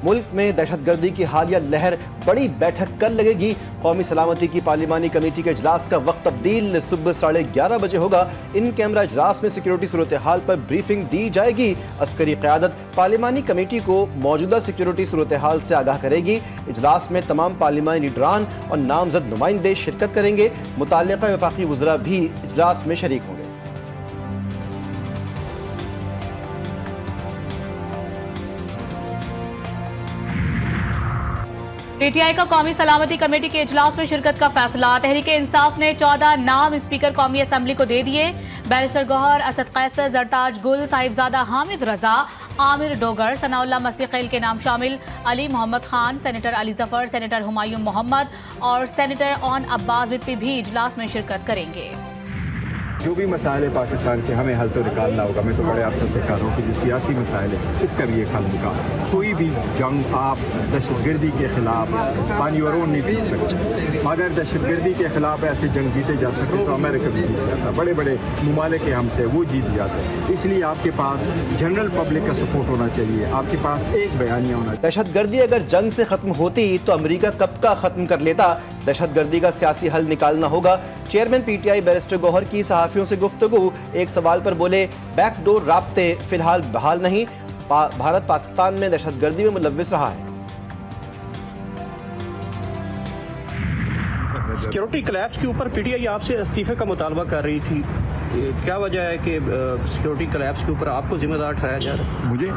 मुल्क में दहशतगर्दी की हालिया लहर बड़ी बैठक कल लगेगी। कौमी सलामती की पार्लिमानी कमेटी के इजलास का वक्त तब्दील सुबह 11:30 बजे होगा। इन कैमरा इजलास में सिक्योरिटी सूरत हाल पर ब्रीफिंग दी जाएगी। अस्करी क़यादत पार्लिमानी कमेटी को मौजूदा सिक्योरिटी सूरत हाल से आगाह करेगी। इजलास में तमाम पार्लिमानी लीडरान और नामजद नुमाइंदे शिरकत करेंगे। मुताल्लिक़ा वफाकी वज़रा भी इजलास में शरीक होंगे। पीटीआई का कौमी सलामती कमेटी के इजलास में शिरकत का फैसला। तहरीक इंसाफ ने 14 नाम स्पीकर कौमी असम्बली को दे दिए। बैरिस्टर गौहर, असद कैसर, जरताज गुल, साहिबजादा हामिद रजा, आमिर डोगर, सनाउल्लाह मस्तिक़ैल के नाम शामिल। अली मोहम्मद खान, सेनेटर अली जफर, सेनेटर हुमायूं मोहम्मद और सेनेटर ऑन अब्बास बिट्टी भी इजलास में शिरकत करेंगे। जो भी मसाइल है पाकिस्तान के, हमें हल तो निकालना होगा। मैं तो बड़े अरसे से कह रहा हूँ कि जो सियासी मसाइल है इसका भी एक हल निकाल। कोई भी जंग आप दहशतगर्दी के खिलाफ पानी और नहीं पी सकते। अगर दहशतगर्दी के खिलाफ ऐसे जंग जीते जा सकते तो अमेरिका भी जीत जाता, बड़े बड़े ममालिक हमसे वो जीत जाते हैं। इसलिए आपके पास जनरल पब्लिक का सपोर्ट होना चाहिए, आपके पास एक बयानिया होना चाहिए। दहशतगर्दी अगर जंग से खत्म होती तो अमेरिका कब का खत्म कर लेता। दहशतगर्दी का सियासी हल निकालना होगा। चेयरमैन पीटीआई बैरिस्टर गौहर की सहाफियों से गुफ्तगू। एक सवाल पर बोले, बैकडोर राब्ते फिलहाल बहाल नहीं। भारत पाकिस्तान में दहशतगर्दी में मुलव्विस रहा है। सिक्योरिटी कोलैप्स के ऊपर पीटीआई आपसे इस्तीफे का मुतालबा कर रही थी। क्या वजह है कि सिक्योरिटी कोलैप्स के ऊपर आपको जिम्मेदार ठहराया जा रहा है? मुझे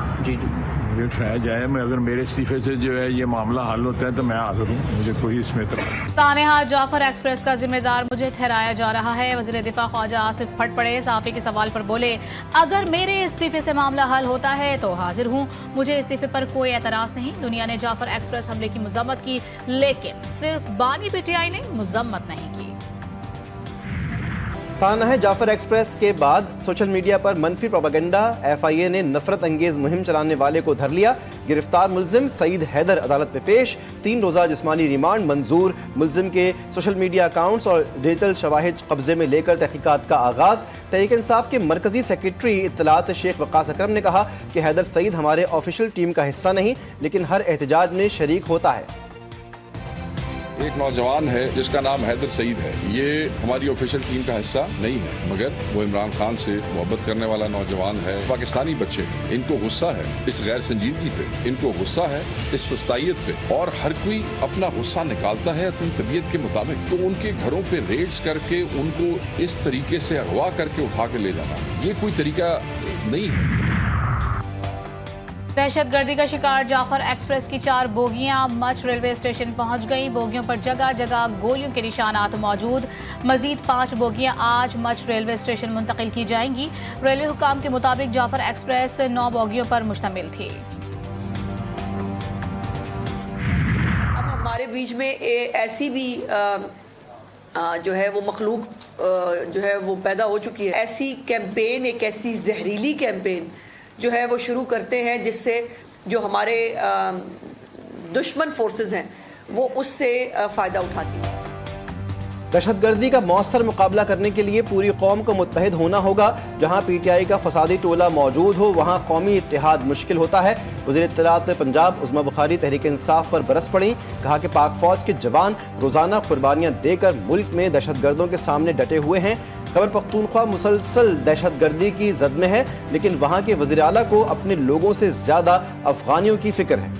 मुझे ठहराया जाए। मैं अगर मेरे इस्तीफे से जो है ये मामला हल होता है तो मैं हाजिर हूँ। मुझे कोई इसमें सानेहा, जाफर एक्सप्रेस का जिम्मेदार मुझे ठहराया जा रहा है। वज़ीर दिफा ख्वाजा आसिफ फट पड़े। सहाफ़ी के सवाल पर बोले, अगर मेरे इस्तीफे से मामला हल होता है तो हाजिर हूँ। मुझे इस्तीफे पर कोई एतराज़ नहीं। दुनिया ने जाफर एक्सप्रेस हमले की मज़म्मत की, लेकिन सिर्फ बानी पीटीआई ने मज़म्मत नहीं की। सानहा जाफर एक्सप्रेस के बाद सोशल मीडिया पर मनफी प्रोपेगेंडा। एफआईए ने नफरत अंगेज मुहिम चलाने वाले को धर लिया। गिरफ्तार मुलजिम सईद हैदर अदालत में पेश। 3 रोज़ा जिस्मानी रिमांड मंजूर। मुलजिम के सोशल मीडिया अकाउंट्स और डिजिटल शवाहिद कब्जे में लेकर तहकीकात का आगाज। तहरीक इंसाफ के मरकजी सेक्रेटरी इत्तलात शेख वक़ास अकरम ने कहा कि हैदर सईद हमारे ऑफिशियल टीम का हिस्सा नहीं, लेकिन हर एहतजाज में शरीक होता है। एक नौजवान है जिसका नाम हैदर सईद है। ये हमारी ऑफिशियल टीम का हिस्सा नहीं है, मगर वो इमरान खान से मोहब्बत करने वाला नौजवान है। पाकिस्तानी बच्चे, इनको गुस्सा है इस गैर संजीदगी पे, इनको गुस्सा है इस फस्तायत पे, और हर कोई अपना गुस्सा निकालता है अपनी तबीयत के मुताबिक। तो उनके घरों पे रेड्स करके उनको इस तरीके से अगवा करके उठा के ले जाना, ये कोई तरीका नहीं है। दहशतगर्दी का शिकार जाफर एक्सप्रेस की 4 बोगियां मच रेलवे स्टेशन पहुंच गईं। बोगियों पर जगह जगह गोलियों के निशानात मौजूद। मजीद 5 बोगियां आज मच रेलवे स्टेशन मुंतकिल की जाएंगी। रेलवे हुकाम के मुताबिक जाफर एक्सप्रेस 9 बोगियों पर मुश्तमिल थी। अब हमारे बीच में ऐसी भी जो है वो मखलूक जो है वो पैदा हो चुकी है। ऐसी कैंपेन, एक ऐसी जहरीली कैंपेन जो है वो शुरू करते हैं, जिससे जो हमारे दुश्मन फोर्सेस हैं वो उससे फ़ायदा उठाती हैं। दहशतगर्दी का मौसर मुकाबला करने के लिए पूरी कौम को मुत्तहिद होना होगा। जहां पीटीआई का फसादी टोला मौजूद हो वहां कौमी इत्तेहाद मुश्किल होता है। वज़ीर इत्तलात पंजाब उस्मा बुखारी तहरीक इंसाफ पर बरस पड़ी। कहा कि पाक फौज के जवान रोज़ाना कुर्बानियां देकर मुल्क में दहशतगर्दों के सामने डटे हुए हैं। खैबर पख्तूनख्वा मुसलसल दहशतगर्दी की जद में है, लेकिन वहां के वज़ीर आला को अपने लोगों से ज्यादा अफगानियों की फिक्र है।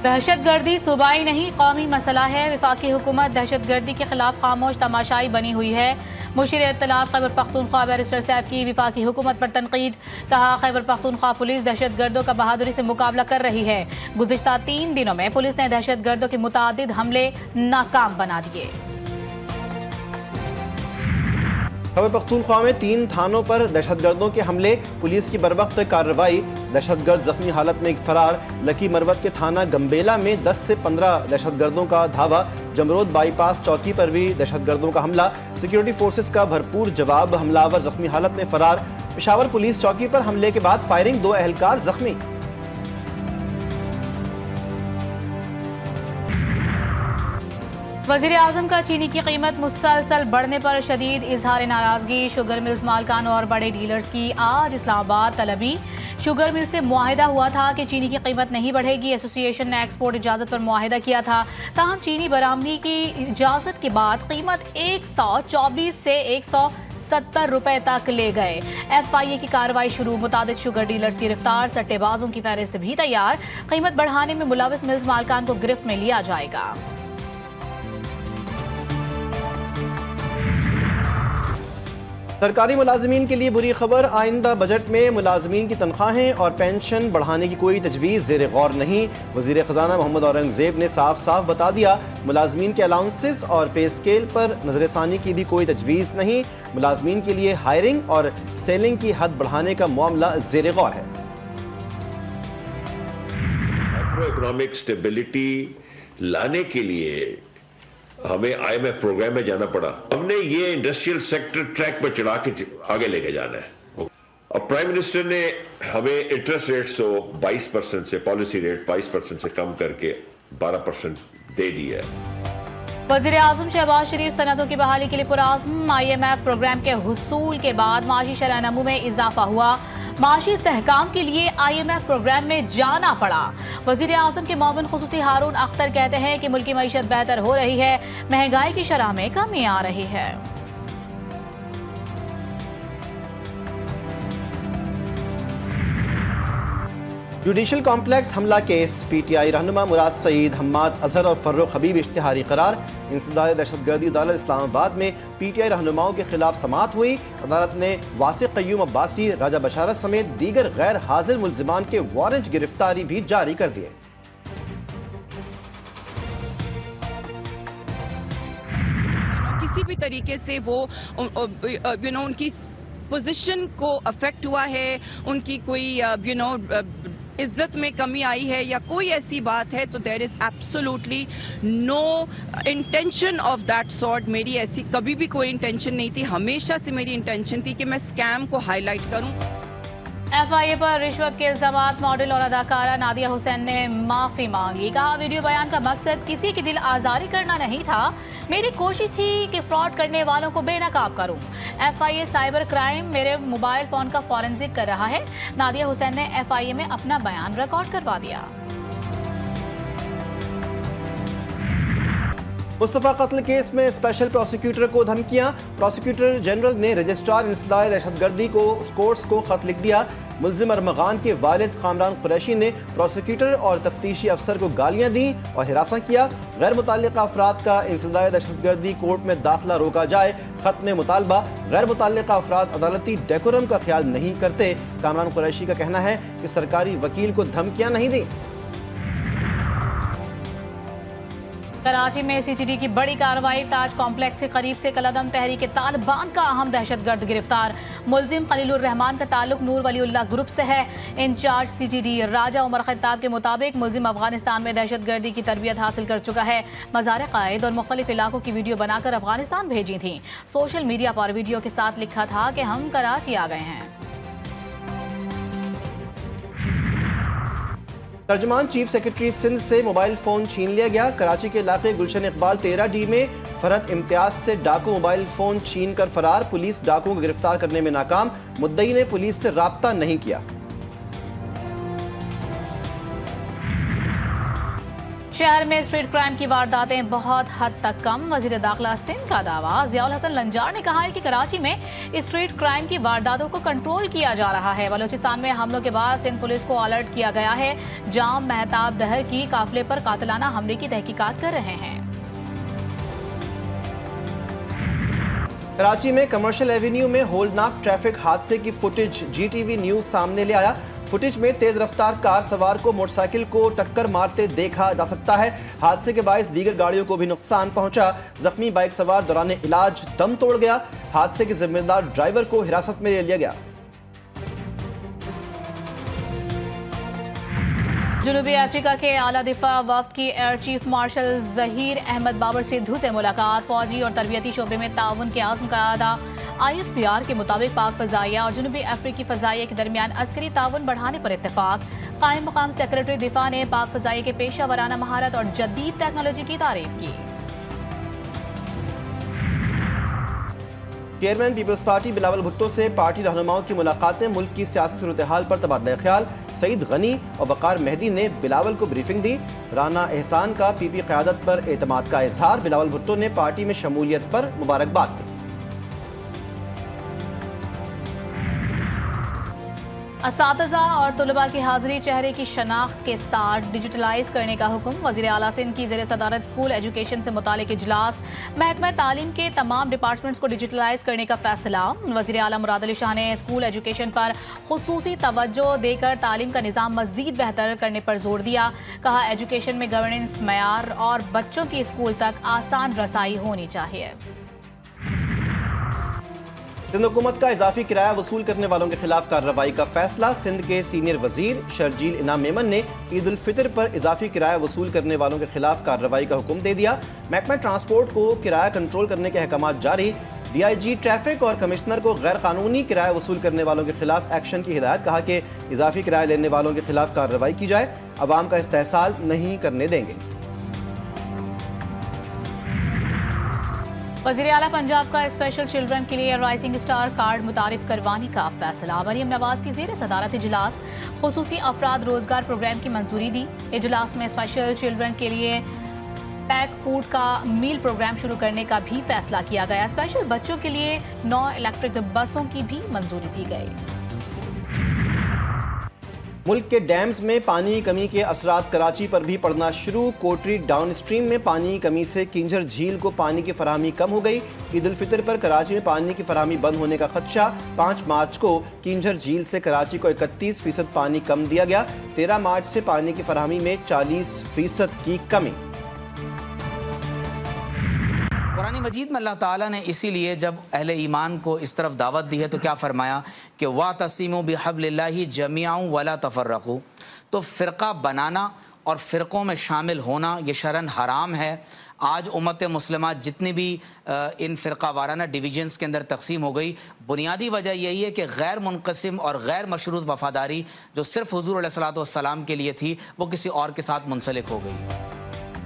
दहशतगर्दी सूबाई नहीं कौमी मसला है। वफाकी हुकूमत दहशतगर्दी के खिलाफ खामोश तमाशाई बनी हुई है। मुशीर इत्तलात खैबर पख्तूनख्वा बैरिस्टर सैफ की वफाकी हुकूमत पर तनकीद। कहा, खैबर पख्तूनख्वा पुलिस दहशतगर्दों का बहादुरी से मुकाबला कर रही है। गुज़िश्ता 3 दिनों में पुलिस ने दहशतगर्दों के मुतादिद हमले नाकाम बना दिए। खैबर पख्तूनख्वा में 3 थानों पर दहशतगर्दों के हमले। पुलिस की बरवक्त कार्रवाई। दहशतगर्द जख्मी हालत में फरार। लकी मरवत के थाना गंबेला में 10 से 15 दहशतगर्दों का धावा। जमरोद बाईपास चौकी पर भी दहशतगर्दों का हमला। सिक्योरिटी फोर्सेस का भरपूर जवाब। हमलावर जख्मी हालत में फरार। पेशावर पुलिस चौकी पर हमले के बाद फायरिंग, 2 एहलकार जख्मी। वज़ीर आज़म का चीनी की कीमत मुसलसल बढ़ने पर शदीद इजहार नाराज़गी। शुगर मिल्स मालकान और बड़े डीलर्स की आज इस्लामाबाद तलबी। शुगर मिल से मुआहिदा हुआ था कि चीनी की कीमत नहीं बढ़ेगी। एसोसिएशन ने एक्सपोर्ट इजाज़त पर मुआहिदा किया था, ताहम चीनी बरामदी की इजाज़त के बाद कीमत 124 से 170 रुपए तक ले गए। FIA की कार्रवाई शुरू, मुतादिद शुगर डीलर्स गिरफ्तार, सट्टेबाजों की फहरिस्त भी तैयार। कीमत बढ़ाने में मुलविस मिल्स मालकान को गिरफ्त में लिया जाएगा। सरकारी मुलाजमीन के लिए बुरी खबर, आइंदा बजट में मुलाजमीन की तनख्वाहें और पेंशन बढ़ाने की कोई तजवीज़ ज़ेर गौर नहीं। वज़ीर ख़जाना मोहम्मद औरंगज़ेब ने साफ साफ बता दिया, मुलाजमीन के अलाउंसेस और पे स्केल पर नज़रसानी की भी कोई तजवीज़ नहीं। मुलाजमीन के लिए हायरिंग और सेलिंग की हद बढ़ाने का मामला ज़ेर गौर है। मैक्रो इकोनॉमिक स्टेबिलिटी लाने के लिए हमें IMF प्रोग्राम में जाना पड़ा। हमने ये इंडस्ट्रियल सेक्टर ट्रैक पर चढ़ा के आगे लेके जाना है। और प्राइम मिनिस्टर ने हमें इंटरेस्ट रेट्स को 22% से, पॉलिसी रेट 22% से कम करके 12% दे दिया है। वज़ीर आज़म शहबाज शरीफ सनतों की बहाली के लिए पुरआज़्म। IMF प्रोग्राम के हुसूल के बाद माशी शरह नमू में इजाफा हुआ। माशी इस्तेहकाम के लिए IMF प्रोग्राम में जाना पड़ा। वज़ीर आज़म के मुआविन खुसूसी हारून अख्तर कहते हैं कि मुल्की मईशत बेहतर हो रही है, महंगाई की शरह में कमी आ रही है। जुडिशल कॉम्प्लेक्स हमला केस, PTI रहनुमा मुराद सईद, हम्माद अजहर और फर्रुख हबीब इश्तिहारी करार। इंसदाद दहशतगर्दी अदालत इस्लामाबाद में PTI रहनुमाओं के खिलाफ समाअत हुई। अदालत ने वासिक क़य्यूम अब्बासी, राजा बशारत समेत दीगर गैर हाजिर मुल्जिमान के वारंट गिरफ्तारी भी जारी कर दिए। किसी भी तरीके से वो उनकी पोजीशन को अफेक्ट हुआ है, उनकी कोई इज्जत में कमी आई है या कोई ऐसी बात है, तो there is absolutely no intention of that sort. मेरी ऐसी कभी भी कोई इंटेंशन नहीं थी। हमेशा से मेरी इंटेंशन थी कि मैं स्कैम को हाईलाइट करूं। FIA पर रिश्वत के इल्जामात, मॉडल और अदाकारा नादिया हुसैन ने माफी मांगी। कहा, वीडियो बयान का मकसद किसी की दिल आजारी करना नहीं था, मेरी कोशिश थी कि फ्रॉड करने वालों को बेनकाब करूं। FIA साइबर क्राइम मेरे मोबाइल फोन का फॉरेंसिक कर रहा है। नादिया हुसैन ने FIA में अपना बयान रिकॉर्ड करवा दिया। मुस्तफा कत्ल केस में स्पेशल प्रोसिक्यूटर को धमकियां। प्रोसिक्यूटर जनरल ने रजिस्ट्रार इंसदाद दहशतगर्दी को कोर्ट्स को खत लिख दिया। मुल्जिम अरमगान के वालिद कामरान कुरैशी ने प्रोसिक्यूटर और तफ्तीशी अफसर को गालियां दी और हिरासा किया। गैर मुताल्लिक़ अफराद का इंसदाद दहशतगर्दी कोर्ट में दाखिला रोका जाए। खत में मुतालबा, गैर मुताल्लिक़ अफराद अदालती डेकोरम का ख्याल नहीं करते। कामरान कुरैशी का कहना है कि सरकारी वकील को धमकियां नहीं दी। कराची में CGD की बड़ी कार्रवाई, ताज कॉम्प्लेक्स के करीब से कलदम तहरीक तालिबान का अहम दहशतगर्द गिरफ्तार। मुल्जिम खलीलुर रहमान का ताल्लुक नूर वलीउल्लाह ग्रुप से है। इंचार्ज CGD राजा उमर खत्ताब के मुताबिक मुल्जिम अफगानिस्तान में दहशतगर्दी की तरबियत हासिल कर चुका है। मज़ार कायद और मुख्तलिफ इलाकों की वीडियो बनाकर अफगानिस्तान भेजी थी। सोशल मीडिया पर वीडियो के साथ लिखा था कि हम कराची आ गए हैं। तर्जमान चीफ सेक्रेटरी सिंध से मोबाइल फोन छीन लिया गया। कराची के इलाके गुलशन इकबाल 13D में फरहत इम्तियाज से डाकू मोबाइल फोन छीन कर फरार। पुलिस डाकुओं को गिरफ्तार करने में नाकाम। मुद्दई ने पुलिस से राब्ता नहीं किया। शहर में स्ट्रीट क्राइम की वारदातें बहुत हद तक कम, वजीर दाखिला सिंध का दावा। जियाउल हसन लंजार ने कहा है कि कराची में स्ट्रीट क्राइम की वारदातों को कंट्रोल किया जा रहा है। बलूचिस्तान में हमलों के बाद सिंध पुलिस को अलर्ट किया गया है। जाम महताब डहर की काफिले पर कातिलाना हमले की तहकीकात कर रहे हैं। कराची में कमर्शियल एवेन्यू में होलनाक ट्रैफिक हादसे की फुटेज GTV न्यूज सामने ले आया। फुटेज में तेज रफ्तार कार सवार को मोटरसाइकिल को टक्कर मारते देखा जा सकता है। हादसे के बायस दीगर गाड़ियों को भी नुकसान पहुंचा। जख्मी बाइक सवार दौरान इलाज दम तोड़ गया। हादसे के जिम्मेदार ड्राइवर को हिरासत में ले लिया गया। जनूबी अफ्रीका के आला दिफा वफ्द की air chief marshal Zaheer Ahmed Babar Sidhu से मुलाकात। फौजी और तरबियती शोबे में ताउन के आज़म का अदा। ISPR के मुताबिक पाक फजाइया और जनूबी अफ्रीकी फजाइया के दरमियान अस्करी ताउन बढ़ाने पर इत्तेफाक। कायम मकाम सेक्रेटरी दिफा ने पाक फजाइया के पेशा वराना महारत और जदीद टेक्नोलॉजी की तारीफ की। चेयरमैन पीपल्स पार्टी बिलावल भुट्टो से पार्टी रहनुमाओं की मुलाकातें, मुल्क की सियासी सूरत-ए-हाल पर तबादला ख्याल। सईद गनी और वकार मेहदी ने बिलावल को ब्रीफिंग दी। राना एहसान का पीपी क़यादत पर एतमाद का इजहार। बिलावल भुट्टो ने पार्टी में शमूलियत पर मुबारकबाद दी। असातिज़ा और तलबा की हाजिरी चेहरे की शनाख्त के साथ डिजिटलाइज करने का हुक्म। वज़ीर आला सिंध की ज़ेर सदारत स्कूल एजुकेशन से मुतालिक इजलास। महकमा तालीम के तमाम डिपार्टमेंट्स को डिजिटलाइज करने का फैसला। वज़ीर आला मुराद अली शाह ने स्कूल एजुकेशन पर खुसूसी तवज्जो देकर तालीम का निज़ाम मज़ीद बेहतर करने पर जोर दिया। कहा एजुकेशन में गवर्नेंस, मयार और बच्चों की स्कूल तक आसान रसाई होनी चाहिए। सिंध हुकूमत का इजाफी किराया वसूल करने वालों के खिलाफ कार्रवाई का फैसला। सिंध के सीनियर वजीर शर्जील इनाम मेमन ने ईद उल फितर पर इजाफी किराया वसूल करने वालों के खिलाफ कार्रवाई का हुक्म दे दिया। महकमा ट्रांसपोर्ट को किराया कंट्रोल करने के अहकाम जारी। DIG ट्रैफिक और कमिश्नर को गैर कानूनी किराया वसूल करने वालों के खिलाफ एक्शन की हिदायत। कहा कि इजाफी किराया लेने वालों के खिलाफ कार्रवाई की जाए, अवाम का इस्तेहसाल नहीं करने देंगे। वज़ीर आला पंजाब का स्पेशल चिल्ड्रन के लिए राइजिंग स्टार कार्ड मुतारिफ करवाने का फैसला। मरीम नवाज की ज़ेर सदारत इजलास। खुसूसी अफराद रोजगार प्रोग्राम की मंजूरी दी। इजलास में स्पेशल चिल्ड्रन के लिए पैक फूड का मील प्रोग्राम शुरू करने का भी फैसला किया गया। स्पेशल बच्चों के लिए 9 इलेक्ट्रिक बसों की भी मंजूरी दी गई। मुल्क के डैम्स में पानी की कमी के असरात कराची पर भी पड़ना शुरू। कोटरी डाउन स्ट्रीम में पानी की कमी से किंजर झील को पानी की फराहमी कम हो गई। ईद उल फितर पर कराची में पानी की फराहमी बंद होने का खदशा। 5 मार्च को किंजर झील से कराची को 31% पानी कम दिया गया। 13 मार्च से पानी की फराहमी में 40% की कमी। कुरान मजीद में अल्लाह ताला ने इसीलिए जब अहले ईमान को इस तरफ दावत दी है तो क्या फरमाया कि वातसिमू बिहब्लिल्लाहि जमीअन वला तफर्रकू। तो फ़िरका बनाना और फ़िरक़ों में शामिल होना ये शरन हराम है। आज उम्मत मुस्लिमा जितनी भी इन फ़िरका वाराना डिवीजन्स के अंदर तकसीम हो गई, बुनियादी वजह यही है कि गैर मुनक़सिम और गैर मशरूत वफ़ादारी जो सिर्फ़ हुज़ूर अलैहिस्सलातु वस्सलाम के लिए थी वो किसी और के साथ मुंसलिक हो गई।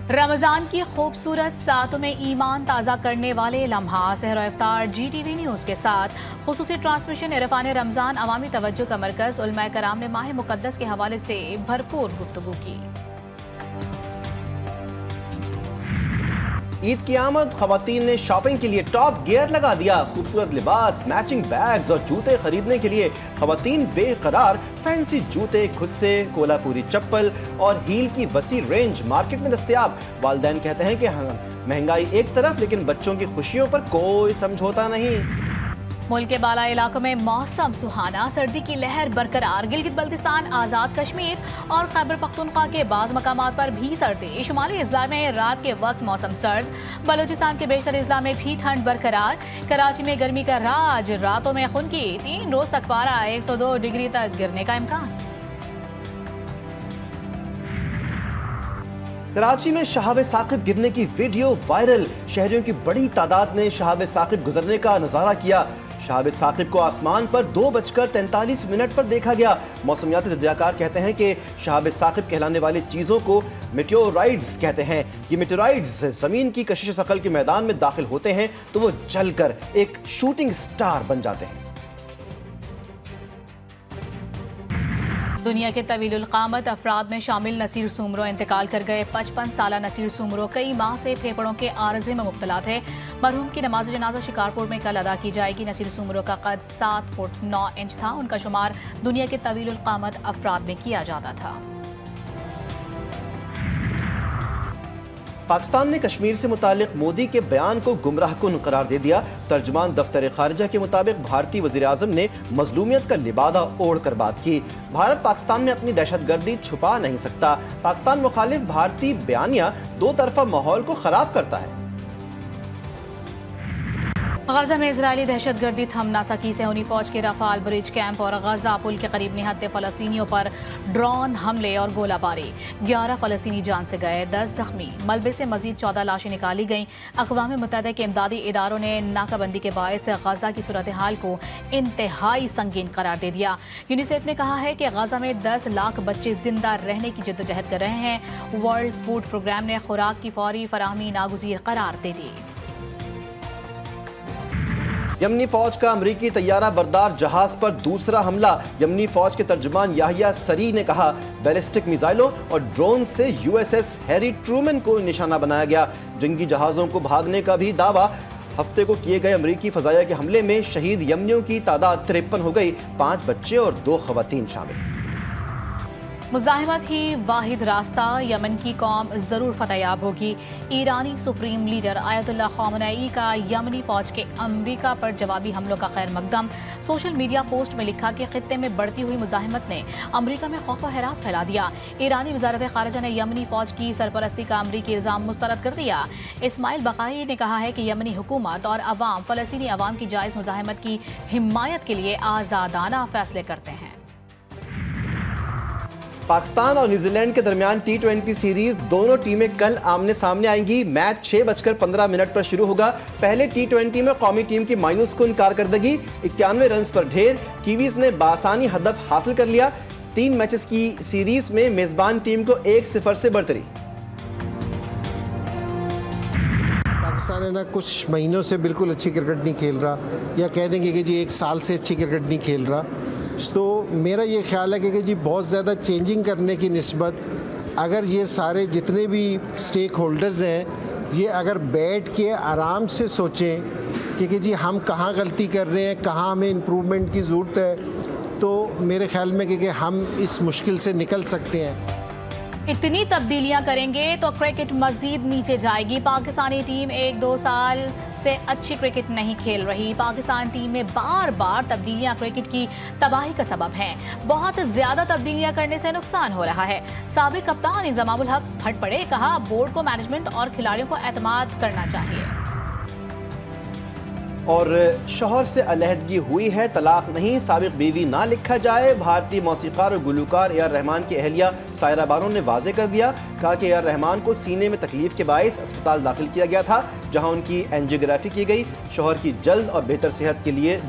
रमज़ान की खूबसूरत सातों में ईमान ताज़ा करने वाले लम्हा। सहर इफ्तार GTV न्यूज़ के साथ खुसूसी ट्रांसमिशन इरफान रमज़ान अवामी तवज्जो का मरकज़। उलमाए कराम ने माह मुक़द्दस के हवाले से भरपूर गुफ्तगू की। ईद की आमद, खवातीन ने शॉपिंग के लिए टॉप गियर लगा दिया। खूबसूरत लिबास, मैचिंग बैग्स और जूते खरीदने के लिए खवातीन बेकरार। फैंसी जूते, खुस्से, कोलापुरी चप्पल और हील की वसी रेंज मार्केट में दस्तयाब। वालिदैन कहते हैं कि महंगाई एक तरफ लेकिन बच्चों की खुशियों पर कोई समझौता नहीं। मुल्क के बाला इलाकों में मौसम सुहाना, सर्दी की लहर बरकरार। गिलगित बल्तिस्तान, आज़ाद कश्मीर और खैबर पख्तूनख्वा के बाज़ मकामात पर भी सर्दी। शुमाली अजला में रात के वक्त मौसम सर्द। बलूचिस्तान के बेशतर अजला में भी ठंड बरकरार। कराची में गर्मी का राज, रातों में खुनकी। 3 रोज तक पारा 102 डिग्री तक गिरने का इम्कान। कराची में शहाब साकिब गिरने की वीडियो वायरल। शहरियों की बड़ी तादाद ने शहाब साकिब गुजरने का नजारा किया। शहाब साकिब को आसमान पर 2:43 पर देखा गया। मौसमियाती तज्ज़ियाकार कहते हैं कि शहाब साकिब कहलाने वाली चीज़ों को मेटेओराइड्स कहते हैं। ये मेटेओराइड्स ज़मीन की कशिश सकल के मैदान में दाखिल होते हैं तो वो जलकर एक शूटिंग स्टार बन जाते हैं। दुनिया के तवीलुल क़ामत अफराद में शामिल नसीर सुमरो इंतकाल कर गए। 55 साला नसीर सुमरो कई माह से फेफड़ों के आर्जे में मुब्तला थे। मरहूम की नमाज जनाजा शिकारपुर में कल अदा की जाएगी। नसीर सुमरो का कद 7 फुट 9 इंच था। उनका शुमार दुनिया के तवीलुल क़ामत अफराद में किया जाता था। पाकिस्तान ने कश्मीर से मुतालिक मोदी के बयान को गुमराहकुन करार दे दिया। तर्जुमान दफ्तर खारिजा के मुताबिक भारतीय वज़ीर आज़म ने मजलूमियत का लिबादा ओढ़ कर बात की। भारत पाकिस्तान में अपनी दहशतगर्दी छुपा नहीं सकता। पाकिस्तान मुखालिफ भारतीय बयानिया दो तरफा माहौल को खराब करता है। गजा में इजरायली दहशतगर्दी थम ना सकी। सेहूनी फौज के रफाल ब्रिज कैंप और गजा पुल के करीब निहत्ते फलस्तीनियों पर ड्रोन हमले और गोलाबारी। 11 फलस्तीनी जान से गए, 10 जख्मी। मलबे से मजीद 14 लाशें निकाली गईं। अक़वाम मुत्तहिदा के इमदादी इदारों ने नाकाबंदी के बायस गजा की सूरत हाल को इंतहाई संगीन करार दे दिया। यूनिसेफ ने कहा है कि गजा में 10 लाख बच्चे जिंदा रहने की जद्दोजहद कर रहे हैं। वर्ल्ड फूड प्रोग्राम ने खुराक की फौरी फराहमी नागुज़ीर करार दे दी। یمنی فوج کا امریکی طیارہ بردار جہاز پر دوسرا حملہ. یمنی فوج کے ترجمان یحییٰ سری نے کہا بیلسٹک میزائلوں اور ڈرون سے USS ہیری ٹرومن کو نشانہ بنایا گیا. جنگی جہازوں کو بھاگنے کا بھی دعویٰ. ہفتے کو کیے گئے امریکی فضائیہ کے حملے میں شہید یمنیوں کی تعداد 53 ہو گئی. 5 بچے اور 2 خواتین شامل. مزاحمت ہی واحد راستہ، یمن کی قوم ضرور فتح یاب ہوگی. ایرانی سپریم لیڈر آیت اللہ خامنئی کا یمنی فوج کے امریکہ پر جوابی حملوں کا خیر مقدم. سوشل میڈیا پوسٹ میں لکھا کہ خطے میں بڑھتی ہوئی مزاحمت نے امریکہ میں خوف و ہراس پھیلا دیا. ایرانی وزارت خارجہ نے یمنی فوج کی سرپرستی کا امریکی الزام مسترد کر دیا. اسماعیل بقائی نے کہا ہے کہ یمنی حکومت اور عوام فلسطینی عوام کی جائز مزاحمت کی حمایت کے لیے آزادانہ فیصلے کرتے ہیں. پاکستان اور نیوزی لینڈ کے درمیان T20 سیریز دونوں ٹیمیں کل آمنے سامنے آئیں گی. میچ 6:15 پر شروع ہوگا. پہلے T20 میں قومی ٹیم کی مایوس کن کارکردگی، 91 رنز پر ڈھیر. کیویز نے بآسانی ہدف حاصل کر لیا. 3 میچز کی سیریز میں میزبان ٹیم کو 1-0 سے برتری. پاکستان ہے نا کچھ مہینوں سے بالکل اچھی کرکٹ نہیں کھیل رہا، یا کہہ دیں گے کہ جی 1 سال سے اچھی کرکٹ نہیں کھیل رہا. تو میرا یہ خیال ہے کہ جی بہت زیادہ چینجنگ کرنے کی نسبت اگر یہ سارے جتنے بھی سٹیک ہولڈرز ہیں یہ اگر بیٹھ کے آرام سے سوچیں کہ جی ہم کہاں غلطی کر رہے ہیں، کہاں ہمیں امپرومنٹ کی ضرورت ہے، تو میرے خیال میں کہ ہم اس مشکل سے نکل سکتے ہیں. اتنی تبدیلیاں کریں گے تو کرکٹ مزید نیچے جائے گی. پاکستانی ٹیم 1-2 سال سے اچھی کرکٹ نہیں کھیل رہی. پاکستان ٹیم میں بار بار تبدیلیاں کرکٹ کی تباہی کا سبب ہیں. بہت زیادہ تبدیلیاں کرنے سے نقصان ہو رہا ہے. سابق کپتان انضمام الحق پھٹ پڑے. کہا بورڈ کو مینجمنٹ اور کھلاڑیوں کو اعتماد کرنا چاہیے. اور شوہر سے علیحدگی ہوئی ہے، طلاق نہیں، سابق بیوی نہ لکھا جائے. بھارتی موسیقار اور گلوکار اے آر رحمان کی اہلیہ سائرہ بانو نے واضح کر دیا. کہا کہ اے آر رحمان کو سینے میں تکلیف کے باعث اسپتال داخل کیا گیا تھا، جہاں ان کی اینجیوگرافی کی گئی. شوہر کی جلد اور بہتر صحت کے لیے